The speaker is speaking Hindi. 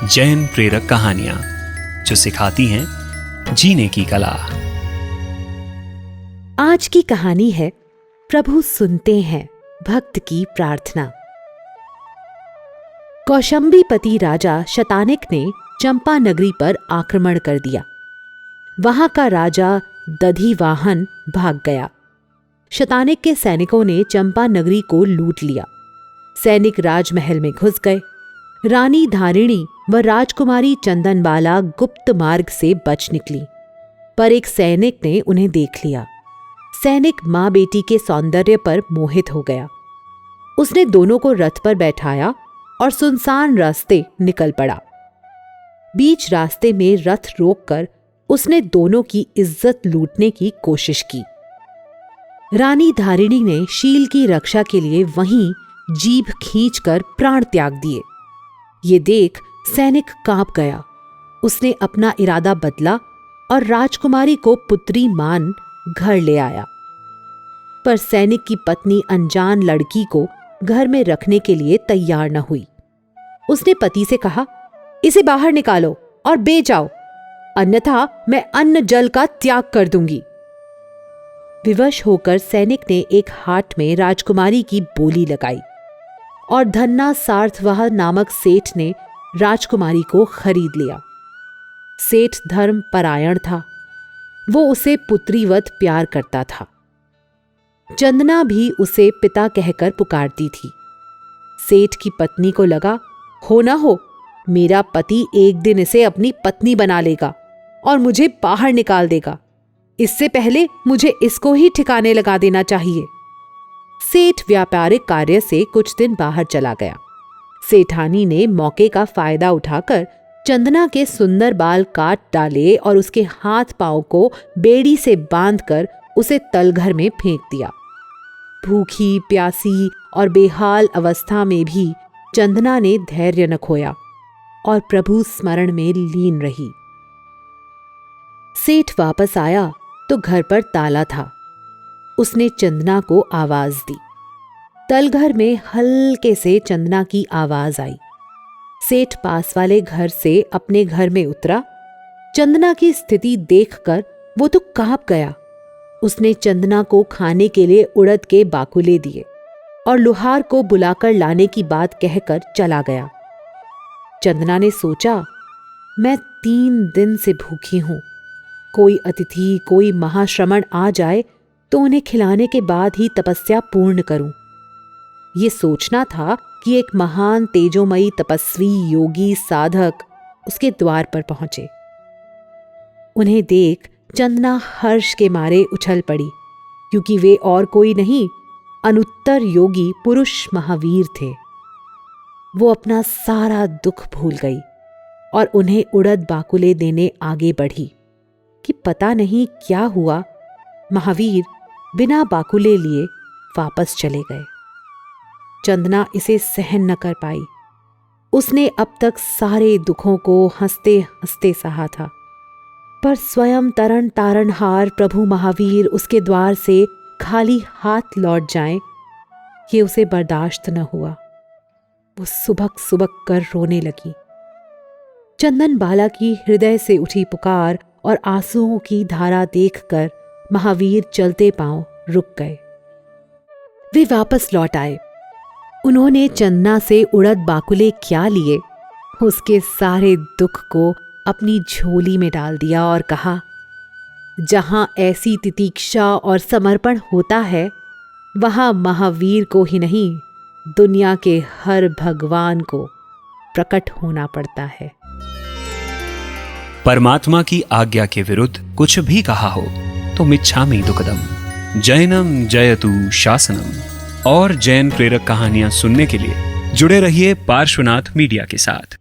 जैन प्रेरक कहानियां जो सिखाती हैं जीने की कला। आज की कहानी है प्रभु सुनते हैं भक्त की प्रार्थना। कौशंबीपति राजा शतानिक ने चंपा नगरी पर आक्रमण कर दिया। वहां का राजा दधिवाहन भाग गया। शतानिक के सैनिकों ने चंपा नगरी को लूट लिया। सैनिक राजमहल में घुस गए। रानी धारिणी व राजकुमारी चंदनबाला गुप्त मार्ग से बच निकली, पर एक सैनिक ने उन्हें देख लिया। सैनिक मां बेटी के सौंदर्य पर मोहित हो गया। उसने दोनों को रथ पर बैठाया और सुनसान रास्ते निकल पड़ा। बीच रास्ते में रथ रोककर उसने दोनों की इज्जत लूटने की कोशिश की। रानी धारिणी ने शील की रक्षा के लिए वहीं जीभ खींचकर प्राण त्याग दिए। ये देख सैनिक कांप गया। उसने अपना इरादा बदला और राजकुमारी को पुत्री मान घर ले आया। पर सैनिक की पत्नी अनजान लड़की को घर में रखने के लिए तैयार न हुई। उसने पति से कहा, इसे बाहर निकालो और बेच आओ, अन्यथा मैं अन्न जल का त्याग कर दूंगी। विवश होकर सैनिक ने एक हाट में राजकुमारी की बोली लगाई और धन्ना सार्थवाह नामक सेठ ने राजकुमारी को खरीद लिया। सेठ धर्म परायण था। वो उसे पुत्रीवत प्यार करता था। चंदना भी उसे पिता कहकर पुकारती थी। सेठ की पत्नी को लगा, हो ना हो मेरा पति एक दिन इसे अपनी पत्नी बना लेगा और मुझे बाहर निकाल देगा। इससे पहले मुझे इसको ही ठिकाने लगा देना चाहिए। सेठ व्यापारिक कार्य से कुछ दिन बाहर चला गया। सेठानी ने मौके का फायदा उठाकर चंदना के सुंदर बाल काट डाले और उसके हाथ पांव को बेड़ी से बांधकर उसे तलघर में फेंक दिया। भूखी प्यासी और बेहाल अवस्था में भी चंदना ने धैर्य न खोया और प्रभु स्मरण में लीन रही। सेठ वापस आया तो घर पर ताला था। उसने चंदना को आवाज दी। तलघर में हल्के से चंदना की आवाज आई। सेठ पास वाले घर से अपने घर में उतरा। चंदना की स्थिति देखकर वो तो कांप गया। उसने चंदना को खाने के लिए उड़द के बाकुले दिए और लुहार को बुलाकर लाने की बात कहकर चला गया। चंदना ने सोचा, मैं 3 दिन से भूखी हूं। कोई अतिथि, कोई महाश्रमण आ जाए तो उन्हें खिलाने के बाद ही तपस्या पूर्ण करूं। ये सोचना था कि एक महान तेजोमयी तपस्वी योगी साधक उसके द्वार पर पहुंचे। उन्हें देख चंदना हर्ष के मारे उछल पड़ी, क्योंकि वे और कोई नहीं, अनुत्तर योगी पुरुष महावीर थे। वो अपना सारा दुख भूल गई और उन्हें उड़द बाकुले देने आगे बढ़ी कि पता नहीं क्या हुआ, महावीर बिना बाकुले लिए वापस चले गए। चंदना इसे सहन न कर पाई। उसने अब तक सारे दुखों को हंसते हंसते सहा था, पर स्वयं तरन तारनहार प्रभु महावीर उसके द्वार से खाली हाथ लौट जाएं, ये उसे बर्दाश्त न हुआ। वो सुबक सुबक कर रोने लगी। चंदनबाला की हृदय से उठी पुकार और आंसुओं की धारा देखकर महावीर चलते पांव रुक गए। वे वापस लौट आए। उन्होंने चंदना से उड़द बाकुले क्या लिए, उसके सारे दुख को अपनी झोली में डाल दिया और कहा, जहां ऐसी तितीक्षा और समर्पण होता है, वहां महावीर को ही नहीं, दुनिया के हर भगवान को प्रकट होना पड़ता है। परमात्मा की आज्ञा के विरुद्ध कुछ भी कहा हो तो मिच्छामि दुक्कडम। जैनम जयतु शासनम। और जैन प्रेरक कहानियां सुनने के लिए जुड़े रहिए पार्श्वनाथ मीडिया के साथ।